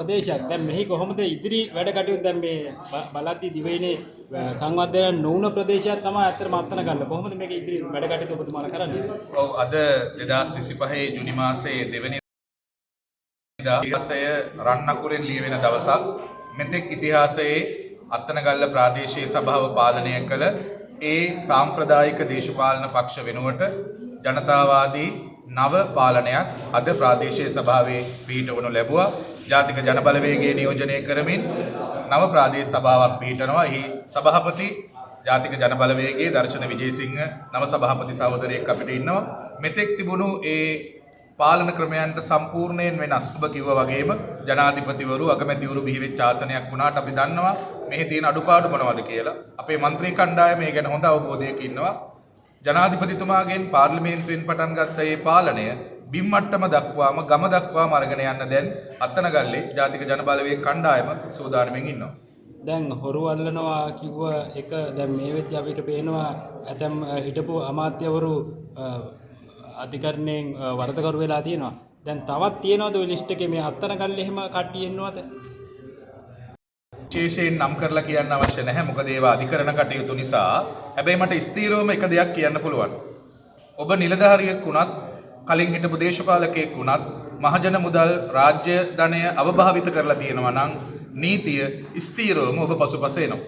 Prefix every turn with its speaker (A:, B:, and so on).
A: ප්‍රදේශයක්. දැන් මෙහි කොහොමද ඉදිරි වැඩ කටයුතු දැන් මේ බලද්දි දිවයිනේ සංවර්ධනය නොවුන ප්‍රදේශයක් තමයි අත්‍තරම අත්තන ගන්න. කොහොමද මේක ඉදිරි වැඩ කටයුතු ඔබතුමාලා කරන්නේ?
B: ඔව් අද 2025 ජුනි මාසයේ දෙවැනි ඉතිහාසය රන්නකුරෙන් ලියවෙන දවසක්. මෙතෙක් ඉතිහාසයේ අත්තනගල්ල ප්‍රාදේශීය සභාව පාලනය කළ ඒ සාම්ප්‍රදායික දේශපාලන පක්ෂ වෙනුවට ජනතාවාදී නව පාලනයක් අද ප්‍රාදේශීය සභාවේ පිහිටවනු ලැබුවා. ජාතික ජනබලවේගය නියෝජනය කරමින් නව ප්‍රාදේශ සභාවක් පිහිටනවා. එහි සභාපති ජාතික ජනබලවේගයේ දර්ශන විජේසිංහ නව සභාපති සහෝදරයෙක් අපිට ඉන්නවා. මෙතෙක් තිබුණු ඒ පාලන ක්‍රමයන්ට සම්පූර්ණයෙන් වෙනස්. ඔබ කිව්වා වගේම ජනාධිපතිවරු අගමැතිවරු බිහිවෙච්ච ආසනයක් වුණාට අපි දන්නවා මෙහි තියෙන අඩුපාඩු මොනවද කියලා. අපේ മന്ത്രി කණ්ඩායම මේ ගැන හොඳ අවබෝධයක ඉන්නවා. ජනාධිපතිතුමාගෙන් පාර්ලිමේන්තුවෙන් පටන් ගත්ත මේ පාලනය බිම් මට්ටම දක්වාම ගම දක්වාම අරගෙන යන්න දැන් අත්තනගල්ලේ ජාතික ජනබලවේග කණ්ඩායම සූදානම්ෙන් ඉන්නවා.
A: දැන් හොරු අල්ලනවා කිව්ව එක දැන් මේ වෙද්දී අපිට පේනවා ඇතම් හිටපු අමාත්‍යවරු අධිකරණයෙන් වරදකරු වෙලා තියෙනවා. දැන් තවත් තියෙනවද ඔය ලිස්ට් එකේ මේ අත්තනගල්ලේ එහෙම කට්ටිය ඉන්නවද?
B: විශේෂයෙන් නම් කරලා කියන්න අවශ්‍ය නැහැ. මොකද ඒවා අධිකරණ කටයුතු නිසා. හැබැයි මට ස්ථීරවම එක දෙයක් කියන්න පුළුවන්. ඔබ නිලධාරියෙක් වුණත්, කලින් හිටපු දේශපාලකයෙක් වුණත්, මහජන මුදල් රාජ්‍ය ධනය අවභාවිත කරලා තියෙනවා නම් නීතිය ස්ථීරවම ඔබ පසුපස එනවා.